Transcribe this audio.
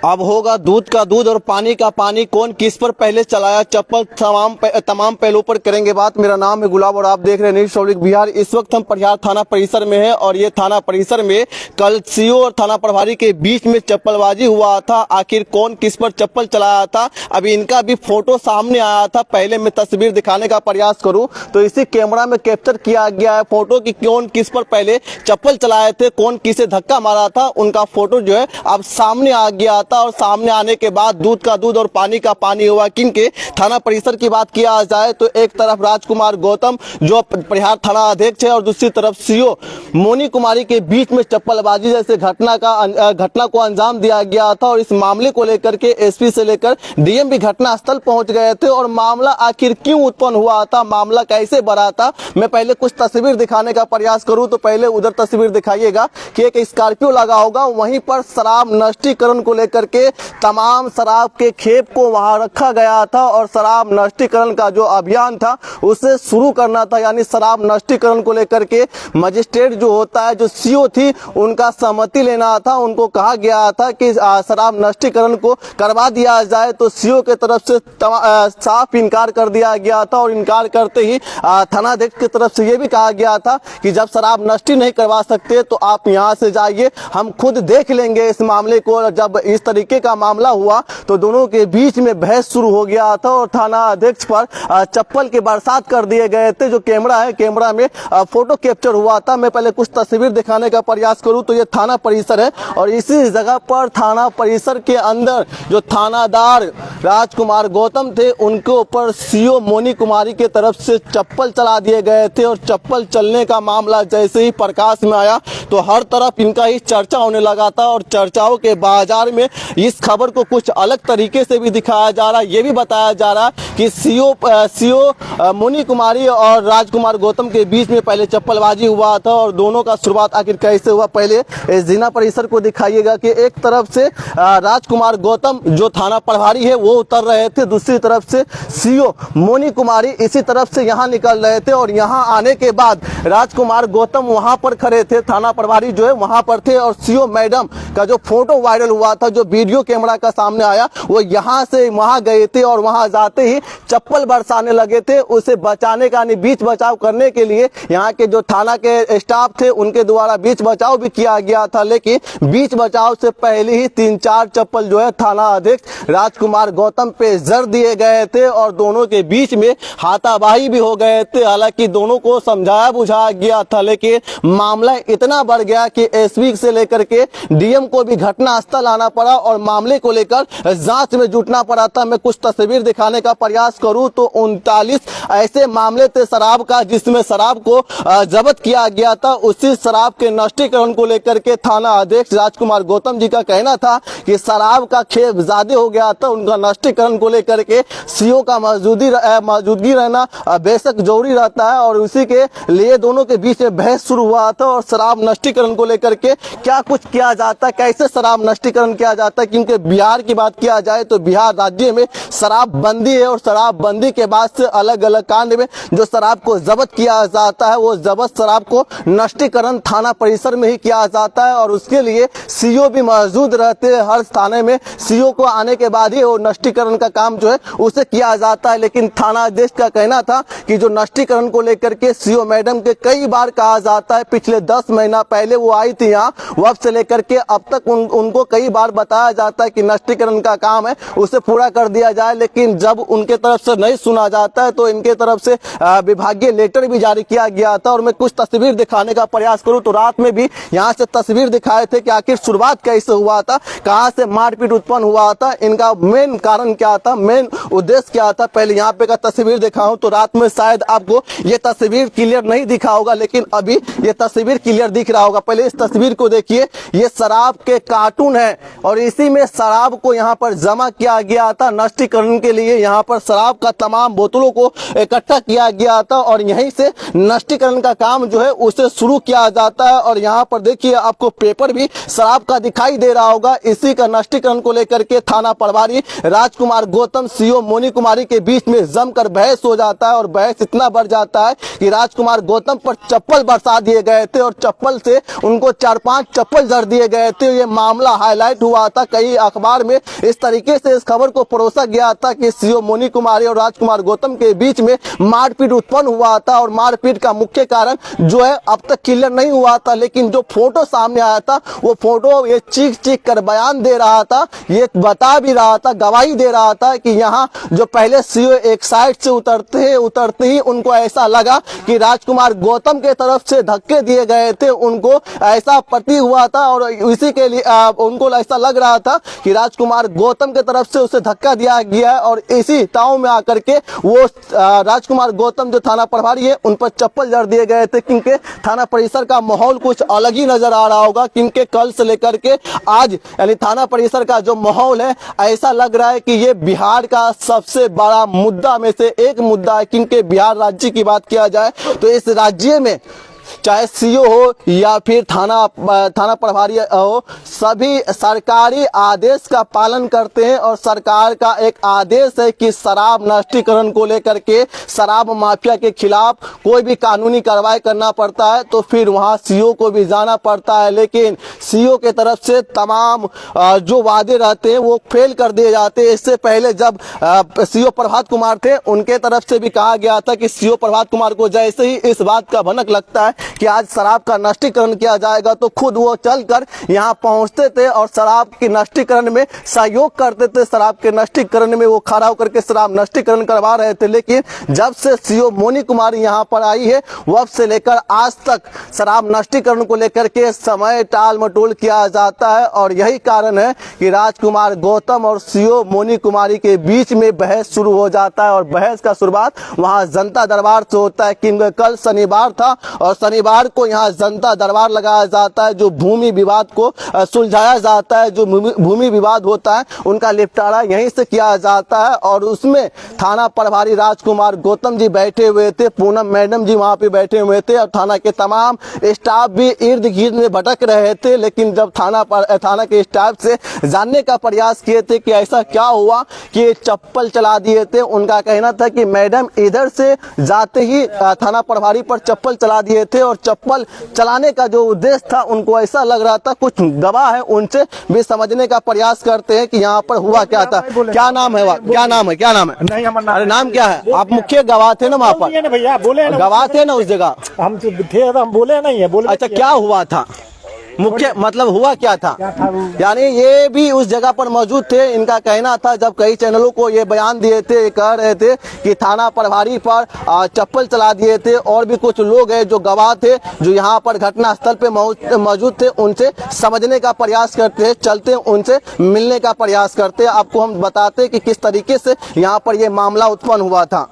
अब होगा दूध का दूध और पानी का पानी, कौन किस पर पहले चलाया चप्पल, तमाम पहलुओं पर करेंगे बात। मेरा नाम है गुलाब और आप देख रहे हैं न्यूज़ पब्लिक बिहार। इस वक्त हम परिहार थाना परिसर में हैं और ये थाना परिसर में कल सीओ और थाना प्रभारी के बीच में चप्पलबाजी हुआ था। आखिर कौन किस पर चप्पल चलाया था, अभी इनका भी फोटो सामने आया था। पहले मैं तस्वीर दिखाने का प्रयास करूं तो इसी कैमरा में कैप्चर किया गया है फोटो कि कौन किस पर पहले चप्पल चलाए थे, कौन किसे धक्का मारा था। उनका फोटो जो है अब सामने आ गया था और सामने आने के बाद दूध का दूध और पानी का पानी हुआ। किनके थाना परिसर की बात किया जाए तो एक तरफ राजकुमार गौतम जो परिहार थाना अध्यक्ष है और दूसरी तरफ सीओ मोनी कुमारी के बीच में चप्पलबाजी जैसे घटना को अंजाम दिया गया था। और इस मामले को लेकर के एसपी से लेकर डीएम भी घटना स्थल पहुंच गए थे। और मामला आखिर क्यों उत्पन्न हुआ था, मामला कैसे बढ़ा था, मैं पहले कुछ तस्वीर दिखाने का प्रयास करूं तो पहले उधर तस्वीर दिखाइएगा कि एक स्कॉर्पियो लगा होगा, वहीं पर शराब नष्टीकरण को लेकर के तमाम शराब के खेप को वहां रखा गया था और शराब नष्टीकरण का जो अभियान था उसे शुरू करना था। यानी शराब नष्टीकरण को लेकर के मजिस्ट्रेट जो होता है, जो सीओ थी, उनका सहमति लेना था। उनको कहा गया था कि शराब नष्टीकरण को करवा दिया जाए तो सीओ के तरफ से साफ इनकार कर दिया गया था। और इनकार करते ही थानाध्यक्ष की तरफ से यह भी कहा गया था कि जब शराब नष्टी नहीं करवा सकते तो आप यहां से जाइए, हम खुद देख लेंगे इस मामले को। जब इस तरीके का मामला हुआ तो दोनों के बीच में बहस शुरू हो गया था और थाना अध्यक्ष पर चप्पल के बरसात कर दिए गए थे। जो कैमरा है, कैमरा में फोटो कैप्चर हुआ था। मैं पहले कुछ तस्वीर दिखाने का प्रयास करूं तो ये थाना परिसर है और इसी जगह पर थाना परिसर के अंदर जो थानादार राजकुमार गौतम थे उनके ऊपर सीओ मोनी कुमारी के तरफ से चप्पल चला दिए गए थे। और चप्पल चलने का मामला जैसे ही प्रकाश में आया तो हर तरफ इनका ही चर्चा होने लगा था और चर्चाओं के बाजार में इस खबर को कुछ अलग तरीके से भी दिखाया जा रहा है। ये भी बताया जा रहा है कि सीओ मोनी कुमारी और राजकुमार गौतम के बीच में पहले चप्पलबाजी हुआ था और दोनों का शुरुआत आखिर कैसे हुआ, पहले इस जिला परिसर को दिखाइएगा कि एक तरफ से राजकुमार गौतम जो थाना प्रभारी है वो उतर रहे थे, दूसरी तरफ से सीओ मोनी कुमारी इसी तरफ से यहाँ निकल रहे थे। और यहाँ आने के बाद राजकुमार गौतम वहां पर खड़े थे, थाना प्रभारी जो है वहां पर थे और सीओ मैडम का जो फोटो वायरल हुआ था, जो वीडियो कैमरा का सामने आया, वो यहां से वहां गए थे और वहां जाते ही चप्पल बरसाने लगे थे। उसे बचाने का बीच बचाव करने के लिए यहाँ के जो थाना के स्टाफ थे उनके द्वारा बीच बचाव भी किया गया था। लेकिन बीच बचाव से पहले ही 3-4 चप्पल जो है थाना अध्यक्ष राजकुमार गौतम पे जड़ दिए गए थे और दोनों के बीच में हाथापाई भी हो गए थे। हालांकि दोनों को समझाया बुझाया गया था लेकिन मामला इतना बढ़ गया कि एसपी से लेकर के डीएम को भी घटना स्थल आना पड़ा और मामले को लेकर जांच में जुटना पड़ा था। मैं कुछ तस्वीर दिखाने का प्रयास करूं तो 39 ऐसे मामले थे शराब का जिसमें शराब को जब्त किया गया था। उसी शराब के नष्टीकरण को लेकर के थाना अध्यक्ष राजकुमार गौतम जी का कहना था कि शराब का खेप ज्यादा हो गया था। उनका नष्टीकरण को लेकर के सीओ का मौजूदगी रहना बेशक जरूरी रहता है और उसी के लिए दोनों के बीच में बहस शुरू हुआ था। और शराब नष्टीकरण को लेकर के क्या कुछ किया जाता है, कैसे शराब नष्टीकरण किया जाता है, क्योंकि बिहार की बात किया जाए तो बिहार राज्य में शराब बंदी है और शराब बंदी के बाद से अलग अलग कांड में जो शराब को जब्त किया जाता है वो जब्त शराब को नष्टीकरण थाना परिसर में ही किया जाता है और उसके लिए सीओ भी मौजूद रहते हैं। हर थाने में सीओ को आने के बाद ही वो नष्टीकरण का काम जो है उसे किया जाता है। लेकिन थाना अध्यक्ष का कहना था कि जो नष्टीकरण को लेकर के सीओ मैडम के कई बार कहा जाता है, पिछले 10 महीना पहले वो आई थी यहाँ, वब से लेकर के अब तक उनको कई बार बताया जाता है कि नष्टीकरण का काम है उसे पूरा कर दिया जाए। लेकिन जब उनके तरफ से नहीं सुना जाता है तो इनके तरफ से विभागीय लेटर भी जारी किया गया था। और मैं कुछ तस्वीर दिखाने का प्रयास करूं तो रात में भी यहाँ से तस्वीर दिखाए थे कि आखिर शुरुआत कैसे हुआ था, कहां से मारपीट उत्पन्न हुआ था, इनका मेन कारण क्या था, मेन उद्देश्य क्या था। पहले यहाँ पे का तस्वीर दिखाऊं तो रात में शायद आपको ये तस्वीर क्लियर नहीं दिखा होगा लेकिन अभी ये तस्वीर क्लियर दिख रहा होगा। पहले इस तस्वीर को देखिए, ये शराब के कार्टून है और इसी में शराब को यहाँ पर जमा किया गया था नष्टीकरण के लिए। यहाँ पर शराब का तमाम बोतलों को इकट्ठा किया गया था और यहीं से नष्टीकरण का काम जो है उसे शुरू किया जाता है। और यहाँ पर देखिए आपको पेपर भी शराब का दिखाई दे रहा होगा। इसी का नष्टीकरण को लेकर के थाना प्रभारी राजकुमार गौतम सीओ मोनी कुमारी के बीच में जमकर बहस हो जाता है और बहस इतना बढ़ जाता है कि राजकुमार गौतम पर चप्पल बरसा दिए गए थे और चप्पल से उनको 4-5 चप्पल जड़ दिए गए थे। ये मामला हाईलाइट हुआ था। कई अखबार में इस तरीके से इस खबर को परोसा गया था कि सीओ मोनी कुमारी और राजकुमार गौतम के बीच में मारपीट उत्पन्न हुआ था और मारपीट का मुख्य कारण जो है अब तक क्लियर नहीं हुआ था। लेकिन जो फोटो सामने आया था वो फोटो ये चीख चीख कर बयान दे रहा था, ये बता भी रहा था, गवाही दे रहा था कि यहाँ जो पहले सीओ एक साइड से उतरते ही उनको ऐसा लगा कि राजकुमार गौतम के तरफ से धक्के दिए गए थे, उनको ऐसा प्रतीत हुआ था और इसी के लिए उनको ऐसा लग रहा था कि राजकुमार गौतम के तरफ से उसे धक्का दिया गया है और इसी ताव में आकर के वो राजकुमार गौतम जो थाना प्रभारी है उन पर चप्पल जड़ दिए गए थे। क्योंकि थाना परिसर का माहौल कुछ अलग ही नजर आ रहा होगा, क्योंकि कल से लेकर के आज यानी थाना परिसर का जो माहौल है ऐसा लग रहा है कि ये बिहार का सबसे बड़ा मुद्दा में से एक मुद्दा है। क्योंकि बिहार राज्य की बात किया जाए तो इस राज्य में चाहे सीओ हो या फिर थाना प्रभारी हो, सभी सरकारी आदेश का पालन करते हैं और सरकार का एक आदेश है कि शराब नष्टीकरण को लेकर के शराब माफिया के खिलाफ कोई भी कानूनी कार्रवाई करना पड़ता है तो फिर वहां सीओ को भी जाना पड़ता है। लेकिन सीओ के तरफ से तमाम जो वादे रहते हैं वो फेल कर दिए जाते हैं। इससे पहले जब सीओ प्रभात कुमार थे उनके तरफ से भी कहा गया था कि सीओ प्रभात कुमार को जैसे ही इस बात का भनक लगता है कि आज शराब का नष्टीकरण किया जाएगा तो खुद वो चलकर यहां पहुंचते थे और शराब के नष्टीकरण में सहयोग करते थे। शराब के नष्टीकरण में वो खड़ा होकर के शराब नष्टीकरण करवा रहे थे। लेकिन जब से सीओ मोनी कुमारी यहां पर आई है वब से लेकर आज तक शराब नष्टीकरण को लेकर के समय टाल मटोल किया जाता है और यही कारण है कि राजकुमार गौतम और सीओ मोनी कुमारी के बीच में बहस शुरू हो जाता है और बहस का शुरुआत वहां जनता दरबार से होता है। क्योंकि कल शनिवार था और शनिवार को यहाँ जनता दरबार लगाया जाता है, जो भूमि विवाद को सुलझाया जाता है। जो भूमि विवाद होता है उनका निपटारा यहीं से किया जाता है और उसमें थाना प्रभारी राजकुमार गौतम जी बैठे हुए थे, पूनम मैडम जी वहां पे बैठे हुए थे और थाना के तमाम स्टाफ भी इर्द गिर्द में भटक रहे थे। लेकिन जब थाना के स्टाफ से जानने का प्रयास किए थे कि ऐसा क्या हुआ कि चप्पल चला दिए थे, उनका कहना था कि मैडम इधर से जाते ही थाना प्रभारी पर चप्पल चला दिए थे और चप्पल चलाने का जो उद्देश्य था उनको ऐसा लग रहा था। कुछ गवाह है उनसे भी समझने का प्रयास करते हैं कि यहाँ पर हुआ क्या था। क्या नाम है? क्या नाम है? नहीं, अरे नाम क्या है? आप मुख्य गवाह थे ना वहाँ पर? भैया बोले गवाह थे ना उस जगह? हम थे, हम बोले नहीं है। बोले अच्छा, क्या हुआ था? मुख्य मतलब हुआ क्या था? यानी ये भी उस जगह पर मौजूद थे। इनका कहना था जब कई चैनलों को ये बयान दिए थे, कह रहे थे कि थाना प्रभारी पर चप्पल चला दिए थे और भी कुछ लोग हैं जो गवाह थे जो यहाँ पर घटना स्थल पे मौजूद थे, उनसे समझने का प्रयास करते हैं, चलते उनसे मिलने का प्रयास करते। आपको हम बताते कि किस तरीके से यहाँ पर ये मामला उत्पन्न हुआ था।